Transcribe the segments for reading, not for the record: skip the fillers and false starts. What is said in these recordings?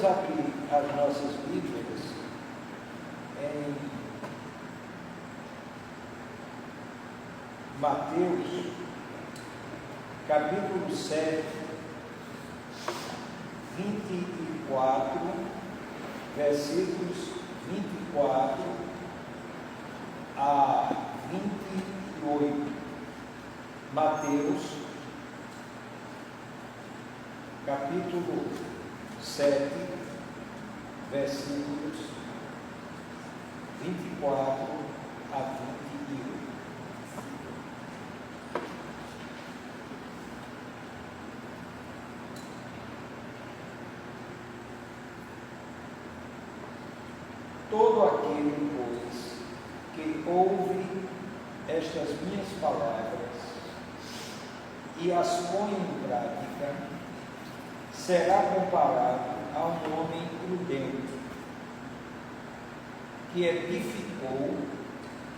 Vamos abrir as nossas Bíblias em Mateus, capítulo 7, 24, versículos 24 a 28. Mateus, capítulo 7, versículos 24 a 28. Todo aquele, pois, que ouve estas minhas palavras e as põe em prática, será comparado a um homem prudente que edificou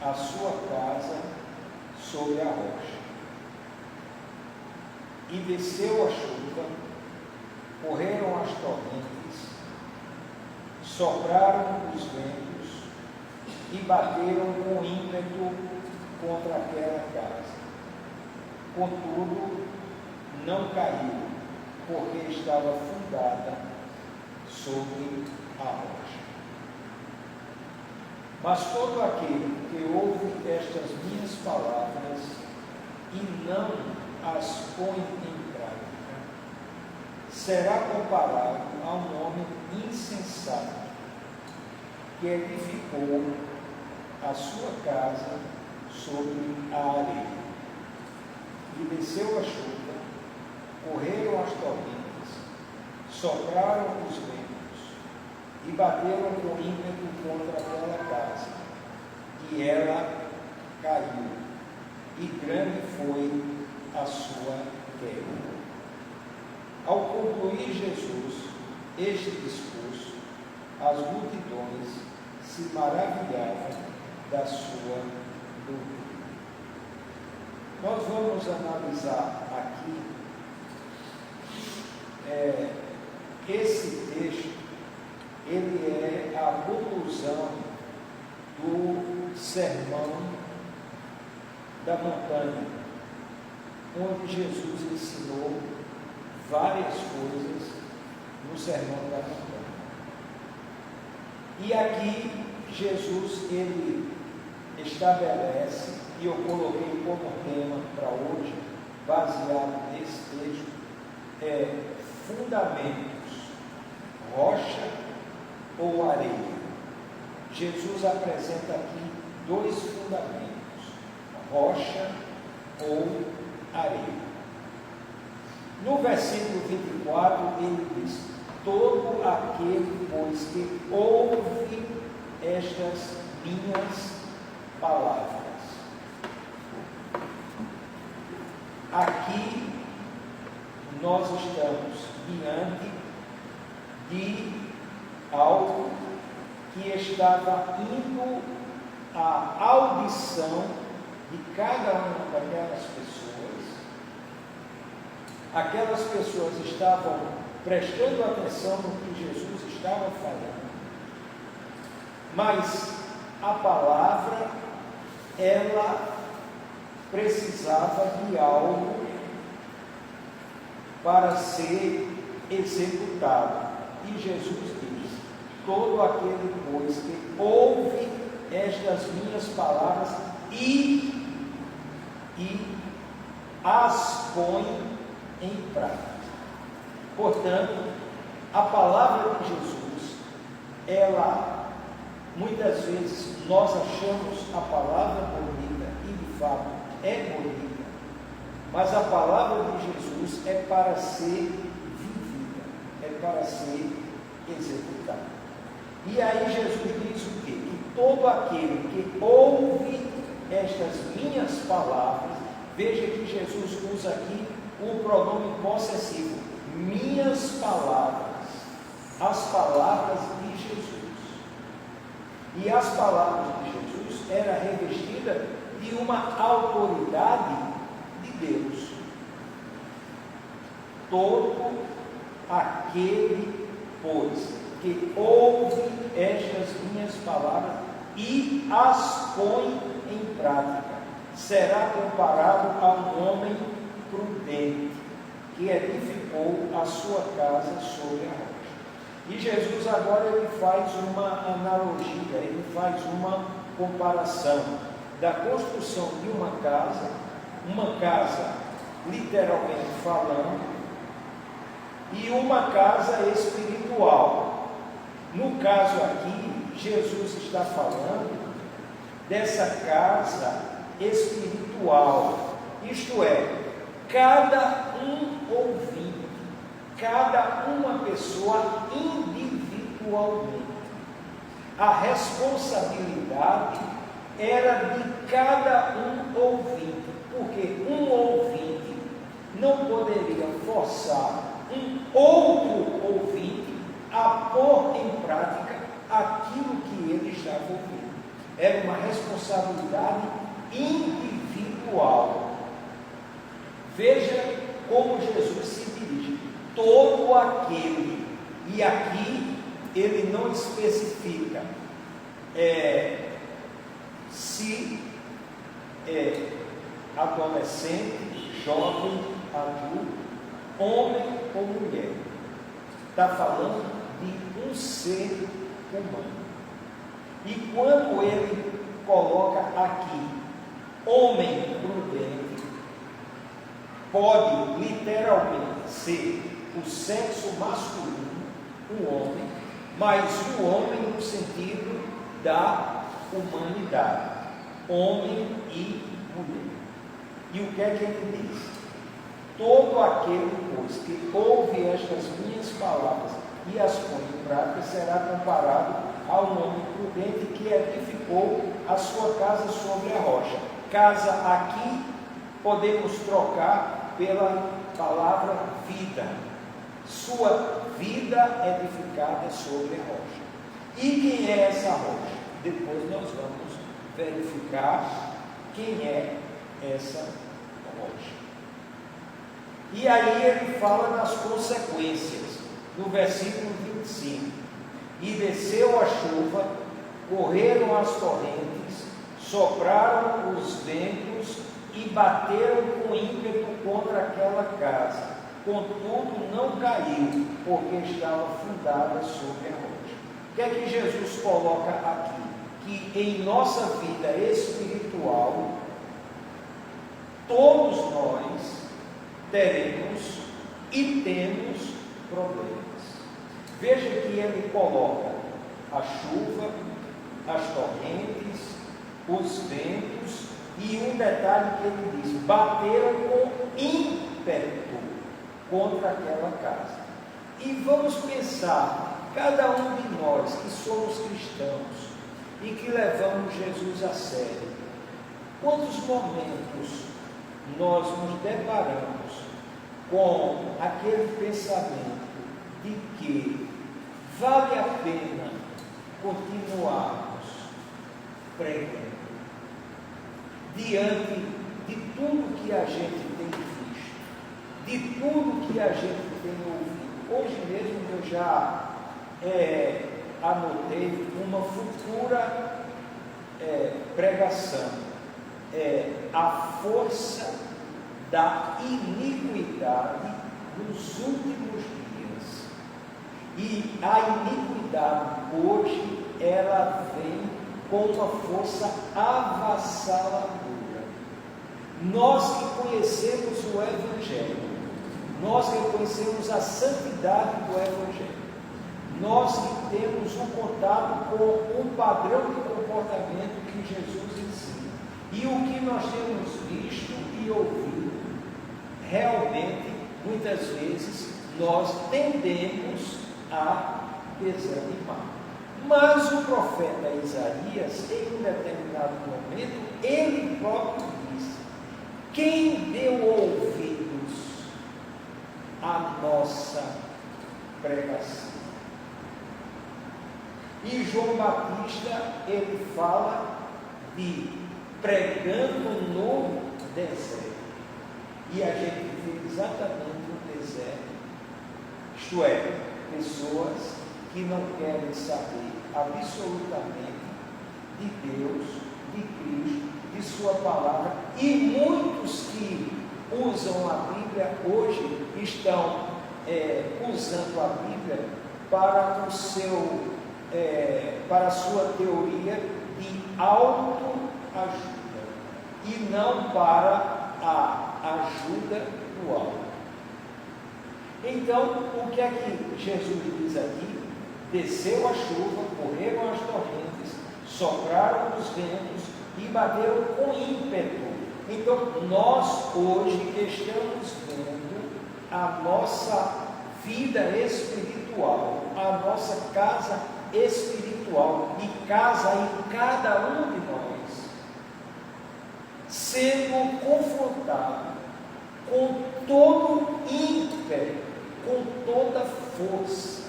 a sua casa sobre a rocha. E desceu a chuva, correram as torrentes, sopraram os ventos e bateram com ímpeto contra aquela casa. Contudo, não caiu, porque estava fundada sobre a rocha. Mas todo aquele que ouve estas minhas palavras e não as põe em prática, será comparado a um homem insensato que edificou a sua casa sobre a areia. E desceu a chuva, correram as torrentes, sopraram os ventos e bateram com ímpeto contra aquela casa, e ela caiu, e grande foi a sua queda. Ao concluir Jesus este discurso, as multidões se maravilhavam da sua doutrina. Nós vamos analisar aqui esse texto. Ele é a conclusão do Sermão da Montanha, onde Jesus ensinou várias coisas no Sermão da Montanha. E aqui Jesus, ele estabelece, e eu coloquei como tema para hoje, baseado nesse texto, fundamentos, rocha ou areia. Jesus apresenta aqui dois fundamentos, rocha ou areia. No versículo 24, ele diz: todo aquele, pois, que ouve estas minhas palavras. Aqui nós estamos diante de algo que estava indo à audição de cada uma daquelas pessoas. Aquelas pessoas estavam prestando atenção no que Jesus estava falando, mas a palavra, ela precisava de algo para ser executado. E Jesus diz: todo aquele, pois, que ouve estas minhas palavras e as põe em prática. Portanto, a palavra de Jesus, ela, muitas vezes, nós achamos a palavra bonita, e de fato é bonita, mas a palavra de Jesus é para ser vivida, é para ser executada. E aí Jesus diz o quê? Que todo aquele que ouve estas minhas palavras, veja que Jesus usa aqui o pronome possessivo, minhas palavras, as palavras de Jesus. E as palavras de Jesus era revestida de uma autoridade de Deus. Todo aquele, pois, que ouve estas minhas palavras e as põe em prática, será comparado a um homem prudente que edificou a sua casa sobre a rocha. E Jesus agora ele faz uma analogia, ele faz uma comparação da construção de uma casa literalmente falando, e uma casa espiritual. No caso aqui, Jesus está falando dessa casa espiritual, isto é, cada um ouvinte, cada uma pessoa individualmente. A responsabilidade era de cada um ouvinte, porque um ouvinte não poderia forçar um outro ouvinte a pôr em prática aquilo que ele estava ouvindo. Era uma responsabilidade individual. Veja como Jesus se dirige: todo aquele, e aqui ele não especifica se é adolescente, jovem, adulto, homem ou mulher. Está falando de um ser humano. E quando ele coloca aqui homem prudente, pode literalmente ser o sexo masculino, o homem, mas o homem no sentido da humanidade, homem e mulher. E o que é que ele diz? Todo aquele, pois, que ouve estas minhas palavras e as põe em prática, será comparado a um homem prudente que edificou a sua casa sobre a rocha. Casa aqui podemos trocar pela palavra vida. Sua vida edificada sobre a rocha. E quem é essa rocha? Depois nós vamos verificar quem é essa rocha. E aí ele fala nas consequências, no versículo 25. E desceu a chuva, correram as torrentes, sopraram os ventos e bateram com ímpeto contra aquela casa. Contudo, não caiu, porque estava fundada sobre a rocha. O que é que Jesus coloca aqui? Que em nossa vida espiritual, todos nós teremos e temos problemas. Veja que ele coloca a chuva, as torrentes, os ventos, e um detalhe que ele diz: bateram com ímpeto contra aquela casa. E vamos pensar, cada um de nós que somos cristãos e que levamos Jesus a sério, quantos momentos nós nos deparamos com aquele pensamento de que vale a pena continuarmos pregando diante de tudo que a gente tem visto, de tudo que a gente tem ouvido. Hoje mesmo eu já anotei uma futura pregação, a força da iniquidade nos últimos dias. E a iniquidade hoje, ela vem com uma força avassaladora. Nós que conhecemos o Evangelho, nós que conhecemos a santidade do Evangelho, nós que temos um contato com um padrão de comportamento que Jesus ensina, e o que nós temos visto e ouvido, realmente, muitas vezes, nós tendemos a desanimar. Mas o profeta Isaías, em um determinado momento, ele próprio disse: quem deu ouvidos à nossa pregação? E João Batista, ele fala de pregando no deserto. E a gente vê exatamente no deserto, isto é, pessoas que não querem saber absolutamente de Deus, de Cristo, de sua palavra, e muitos que usam a Bíblia hoje estão usando a Bíblia para para a sua teoria de autoajuda e não para a ajuda do alto. Então, o que é que Jesus diz aqui? Desceu a chuva, correram as torrentes, sopraram os ventos e bateram com ímpeto. Então, nós hoje estamos vendo a nossa vida espiritual, a nossa casa espiritual e casa em cada um de nós, sendo confrontado com todo ímpeto, com toda força.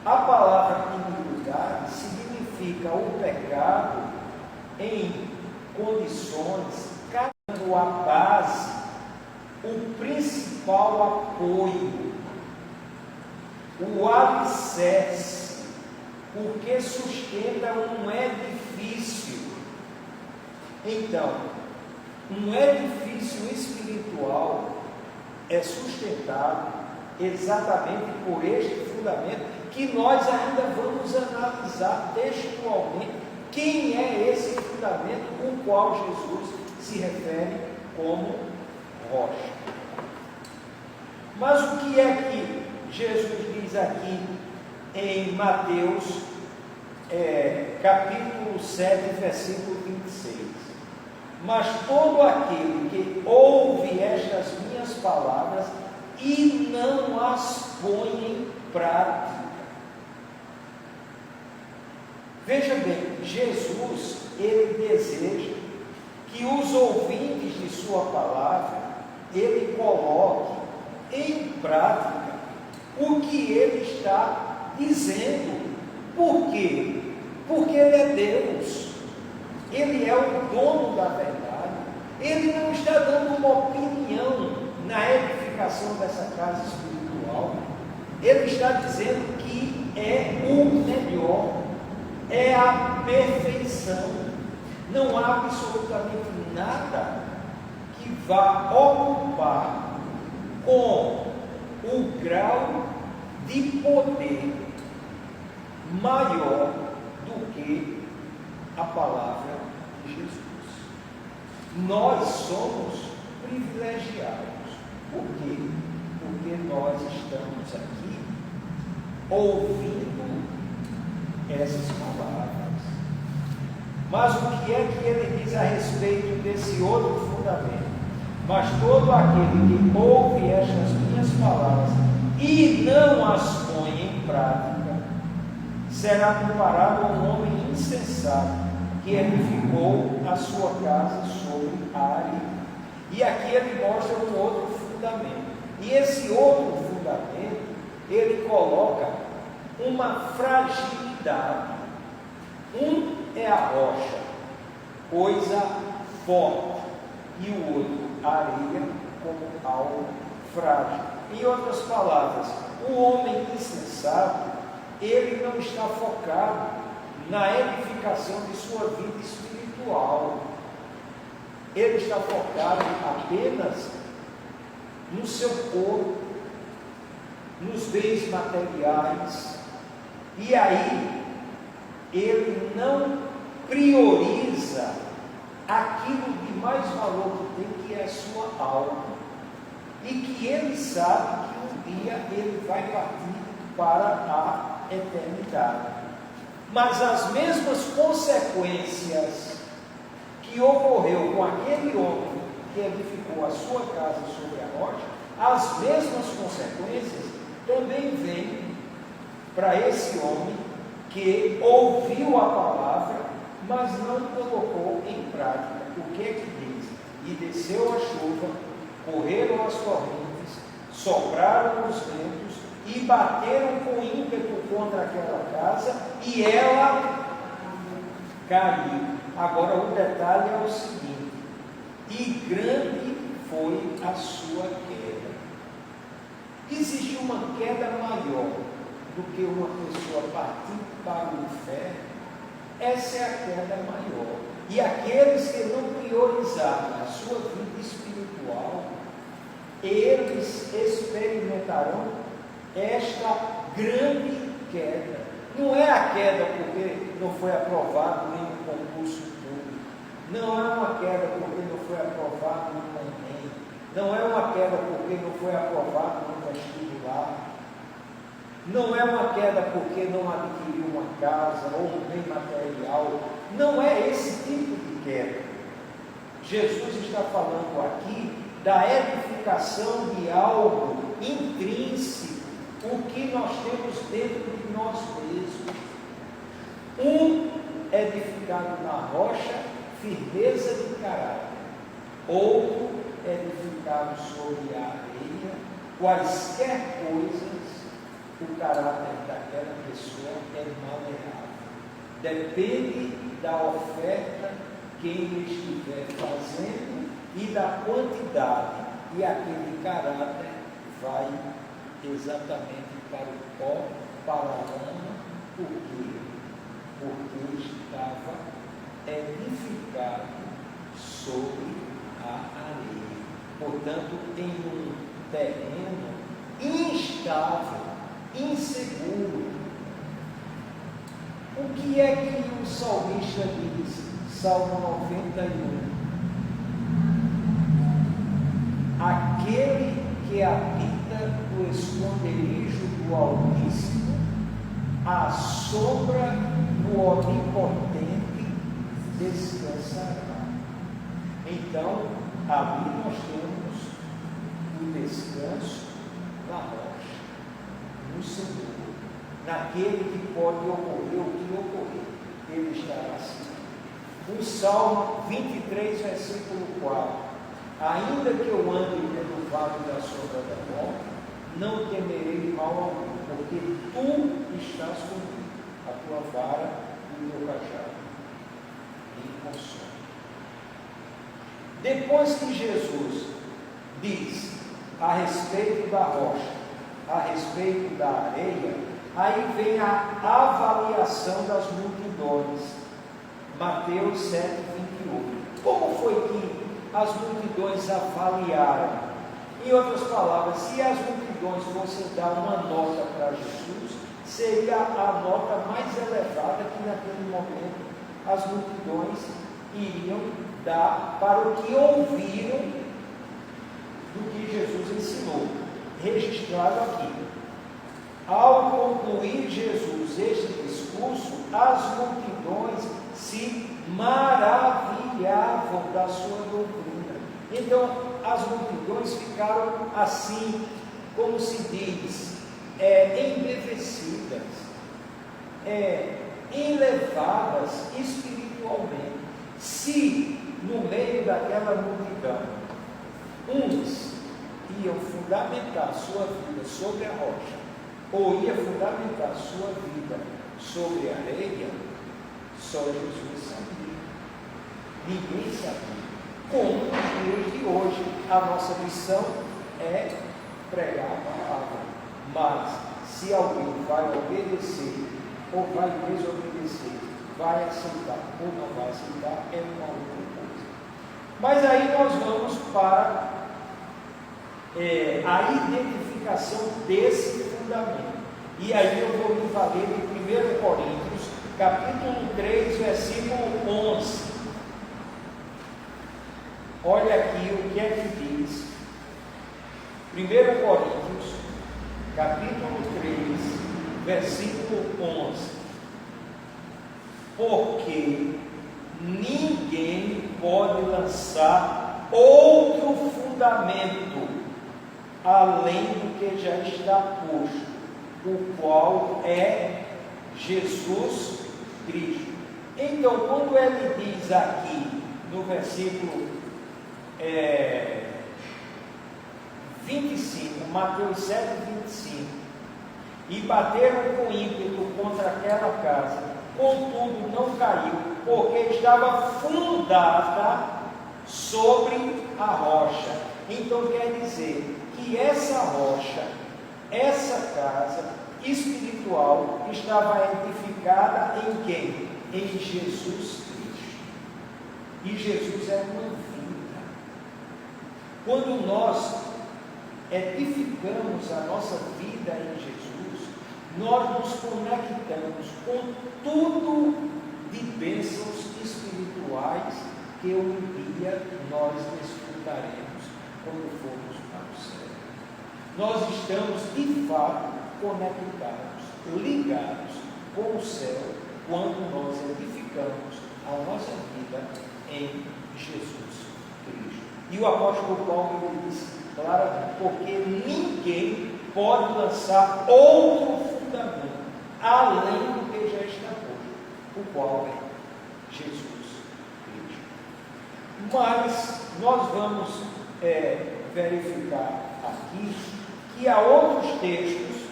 A palavra iniquidade significa o pecado em condições, carregando a base, o principal apoio, o alicerce, o que sustenta um edifício. Então, um edifício espiritual é sustentado exatamente por este fundamento, que nós ainda vamos analisar textualmente quem é esse fundamento com o qual Jesus se refere como rocha. Mas o que é que Jesus diz aqui em Mateus capítulo 7, versículo 26? Mas todo aquele que ouve estas minhas palavras e não as põe em prática. Veja bem, Jesus, ele deseja que os ouvintes de sua palavra, ele coloque em prática o que ele está dizendo. Por quê? Porque ele é Deus. Ele é o dono da verdade. Ele não está dando uma opinião na edificação dessa casa espiritual. Ele está dizendo que é o melhor, é a perfeição. Não há absolutamente nada que vá ocupar com o grau de poder maior do que a palavra de Jesus. Nós somos privilegiados. Por quê? Porque nós estamos aqui ouvindo essas palavras. Mas o que é que ele diz a respeito desse outro fundamento? Mas todo aquele que ouve estas minhas palavras e não as põe em prática, será comparado a um homem insensato que edificou a sua casa sobre a areia. E aqui ele mostra um outro fundamento. E esse outro fundamento, ele coloca uma fragilidade. Um é a rocha, coisa forte, e o outro, a areia, como algo frágil. Em outras palavras, o homem insensato, ele não está focado na edificação de sua vida espiritual. Ele está focado apenas no seu corpo, nos bens materiais. E aí, ele não prioriza aquilo de mais valor que tem, que é a sua alma. E que ele sabe que um dia ele vai partir para a eternidade. Mas as mesmas consequências que ocorreu com aquele homem que edificou a sua casa sobre a rocha, as mesmas consequências também vêm para esse homem que ouviu a palavra, mas não colocou em prática. O que é que diz? E desceu a chuva, correram as torrentes, sopraram os ventos e bateram com ímpeto contra aquela casa, e ela caiu. Agora o detalhe é o seguinte: e grande foi a sua queda. Existe uma queda maior do que uma pessoa partir para o inferno? Essa é a queda maior. E aqueles que não priorizarem a sua vida espiritual, eles experimentarão esta grande queda. Não é a queda porque não foi aprovado em um concurso público, não é uma queda porque não foi aprovado no Enem, não é uma queda porque não foi aprovado no vestibular, não é uma queda porque não adquiriu uma casa ou um bem material. Não é esse tipo de queda. Jesus está falando aqui da edificação de algo intrínseco, o que nós temos dentro de nós mesmos. Um edificado na rocha, firmeza de caráter. Outro edificado sobre a areia, quaisquer coisas, o caráter daquela pessoa é maleável. Depende da oferta que ele estiver fazendo e da quantidade, e aquele caráter vai exatamente para o pó, para a lama. Por quê? Porque estava edificado sobre a areia, portanto em um terreno instável, inseguro. O que é que o salmista diz? Salmo 91. Aquele que habita no esconderijo do Altíssimo, à sombra do Onipotente descansará. Então, ali nós temos o descanso na rocha, no Senhor, naquele que pode ocorrer o que ocorrer, ele estará assim. O Salmo 23, versículo 4. Ainda que eu ande pelo vale da sombra da morte, não temerei mal algum, porque tu estás comigo, a tua vara e o teu cajado me consolam. Depois que Jesus diz a respeito da rocha, a respeito da areia, aí vem a avaliação das multidões. Mateus 7, 28. Como foi que as multidões avaliaram? Em outras palavras, se as multidões fossem dar uma nota para Jesus, seria a nota mais elevada que naquele momento as multidões iriam dar para o que ouviram do que Jesus ensinou, registrado aqui. Ao concluir Jesus este discurso, as multidões se maravilhavam da sua doutrina. Então, as multidões ficaram assim, como se diz, embevecidas, elevadas espiritualmente. Se no meio daquela multidão, uns iam fundamentar sua vida sobre a rocha, ou ia fundamentar sua vida sobre a areia, só Jesus sabia. Ninguém sabia. Como nos dias de hoje, a nossa missão é pregar a palavra. Mas, se alguém vai obedecer, ou vai desobedecer, vai aceitar ou não vai aceitar, é uma outra coisa. Mas aí nós vamos para a identificação desse fundamento. E aí eu vou me valer de 1 Coríntios, capítulo 3, versículo 11. Olha aqui o que é que diz. 1 Coríntios, capítulo 3, versículo 11. Porque ninguém pode lançar outro fundamento além do que já está posto, o qual é Jesus Cristo. Então, quando ele diz aqui no versículo 25, Mateus 7, 25, e bateram com ímpeto contra aquela casa, contudo não caiu, porque estava fundada sobre a rocha. Então quer dizer que essa rocha essa casa espiritual estava edificada em quem? Em Jesus Cristo. E Jesus é uma vida. Quando nós edificamos a nossa vida em Jesus, nós nos conectamos com tudo de bênçãos espirituais que um dia nós desfrutaremos quando formos para o céu. Nós estamos de fato conectados, ligados com o céu, quando nós edificamos a nossa vida em Jesus Cristo. E o apóstolo Paulo ele disse claramente, porque ninguém pode lançar outro fundamento além do que já está posto, o qual é Jesus Cristo. Mas nós vamos verificar aqui que há outros textos,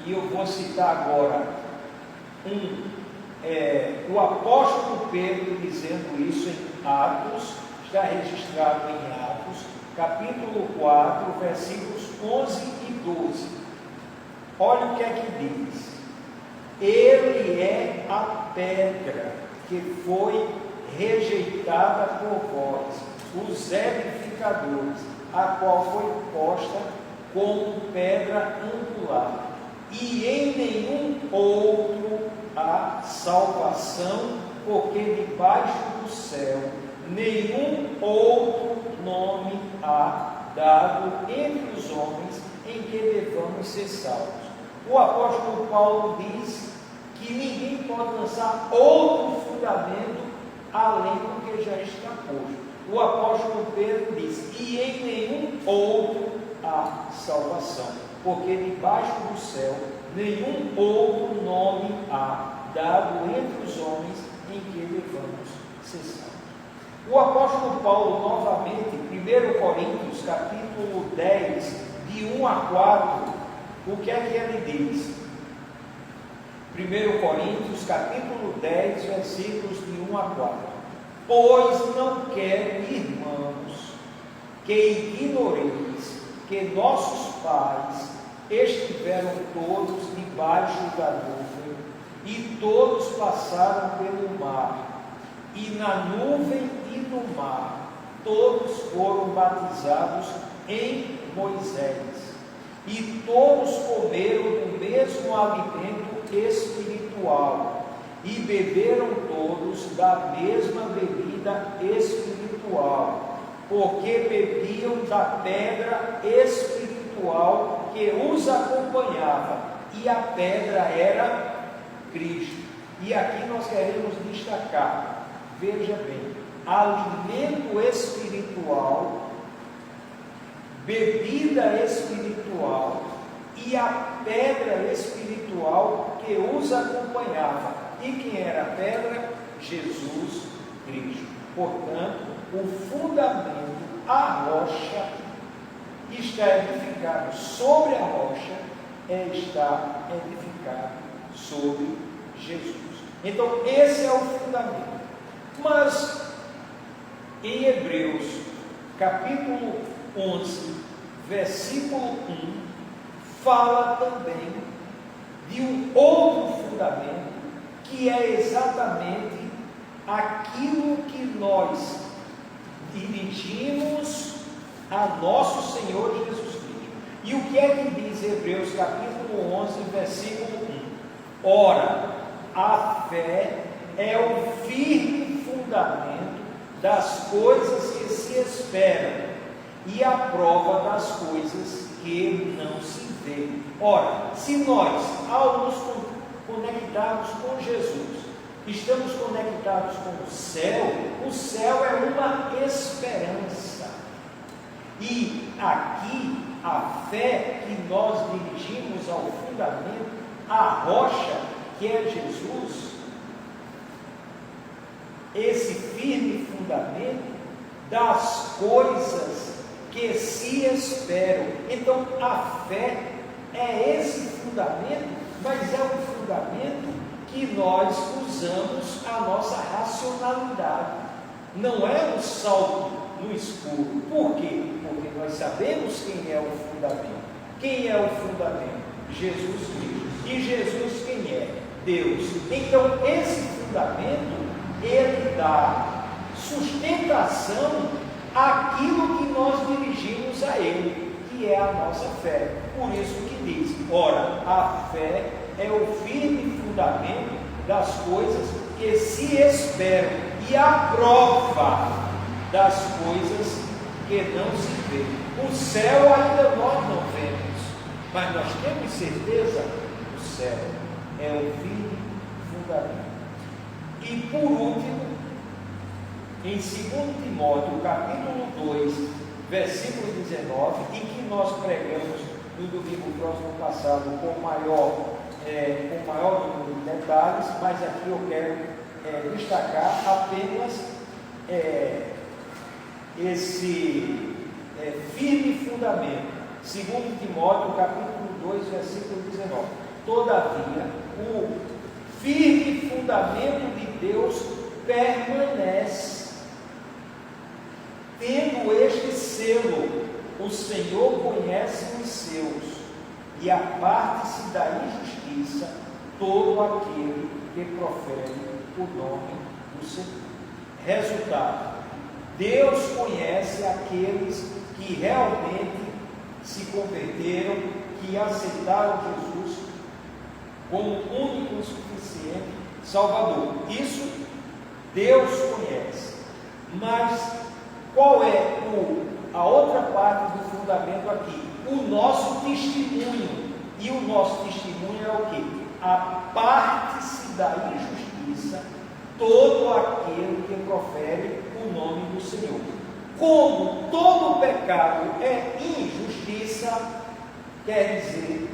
e eu vou citar agora o apóstolo Pedro dizendo isso em Atos, está registrado em Atos, capítulo 4, versículos 11 e 12. Olha o que é que diz: ele é a pedra que foi rejeitada por vós, os edificadores, a qual foi posta como pedra angular, e em nenhum outro há salvação, porque debaixo do céu nenhum outro nome há dado entre os homens em que devamos ser salvos. O apóstolo Paulo diz que ninguém pode lançar outro fundamento além do que já está posto. O apóstolo Pedro diz: e em nenhum outro há salvação, porque debaixo do céu nenhum outro nome há dado entre os homens em que devamos ser salvos. O apóstolo Paulo, novamente, 1 Coríntios, capítulo 10, de 1 a 4, o que é que ele diz? 1 Coríntios, capítulo 10, versículos de 1 a 4. Pois não quero, irmãos, que ignoreis que nossos pais estiveram todos debaixo da nuvem, e todos passaram pelo mar, e na nuvem e no mar todos foram batizados em Moisés, e todos comeram do mesmo alimento espiritual, e beberam todos da mesma bebida espiritual, porque bebiam da pedra espiritual que os acompanhava, e a pedra era Cristo. E aqui nós queremos destacar, veja bem, alimento espiritual, bebida espiritual e a pedra espiritual que os acompanhava. E quem era a pedra? Jesus Cristo. Portanto, o fundamento, a rocha, está edificado sobre a rocha, está edificado sobre Jesus. Então, esse é o fundamento. Mas, em Hebreus, capítulo 11, versículo 1, fala também de um outro fundamento, que é exatamente aquilo que nós dirigimos a nosso Senhor Jesus Cristo. E o que é que diz Hebreus capítulo 11, versículo 1? Ora, a fé é o firme fundamento das coisas que se esperam e a prova das coisas que não se vê. Ora, se nós, ao nos conectarmos com Jesus, estamos conectados com o céu é uma esperança. E aqui, a fé que nós dirigimos ao fundamento, a rocha que é Jesus, esse firme fundamento das coisas que se esperam. Então, a fé é esse fundamento, mas é um fundamento que nós usamos a nossa racionalidade. Não é um salto no escuro. Por quê? Porque nós sabemos quem é o fundamento. Quem é o fundamento? Jesus Cristo. E Jesus quem é? Deus. Então esse fundamento, ele dá sustentação àquilo que nós dirigimos a ele, que é a nossa fé. Por isso que diz, ora, a fé é o firme fundamento das coisas que se esperam e a prova das coisas que não se vê. O céu ainda nós não vemos, mas nós temos certeza, o céu é o firme fundamento. E por último, em 2 Timóteo, capítulo 2, versículo 19, e que nós pregamos no domingo próximo passado com maior número de detalhes, mas aqui eu quero destacar apenas esse firme fundamento. 2 Timóteo, capítulo 2, versículo 19. Todavia, o firme fundamento de Deus permanece, tendo este selo: o Senhor conhece os seus, e aparte-se da injustiça todo aquele que profere o nome do Senhor. Resultado: Deus conhece aqueles que realmente se converteram, que aceitaram Jesus como único e suficiente Salvador. Isso Deus conhece. Mas qual é a outra parte do fundamento aqui? O nosso testemunho. E o nosso testemunho é o quê? Aparte-se da injustiça todo aquele que profere o nome do Senhor. Como todo pecado é injustiça, quer dizer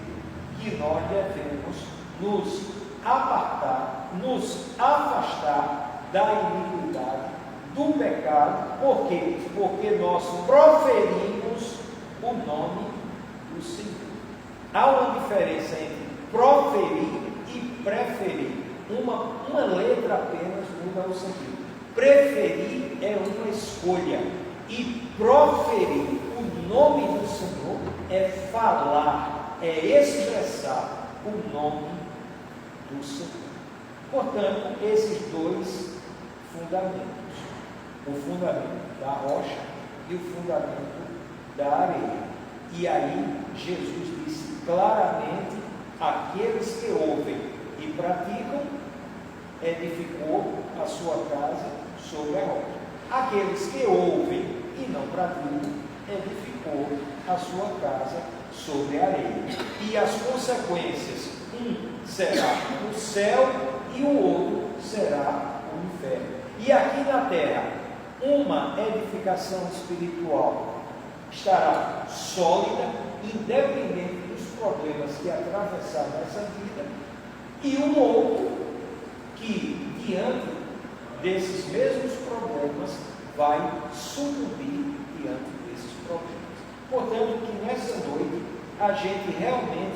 que nós devemos nos apartar, nos afastar da iniquidade, do pecado. Por quê? Porque nós proferimos o nome do Senhor. Há uma diferença entre proferir e preferir. Uma letra apenas muda o sentido. Preferir é uma escolha, e proferir o nome do Senhor é falar, é expressar o nome do Senhor. Portanto, esses dois fundamentos, o fundamento da rocha e o fundamento da areia. E aí Jesus disse claramente: aqueles que ouvem e praticam, edificou a sua casa sobre a rocha. Aqueles que ouvem e não praticam, edificou a sua casa sobre a areia. E as consequências, um será o céu e o outro será o inferno. E aqui na terra, uma edificação espiritual estará sólida, independente dos problemas que atravessar nessa vida, e um outro que, diante desses mesmos problemas, vai sucumbir diante desses problemas. Portanto, que nessa noite a gente realmente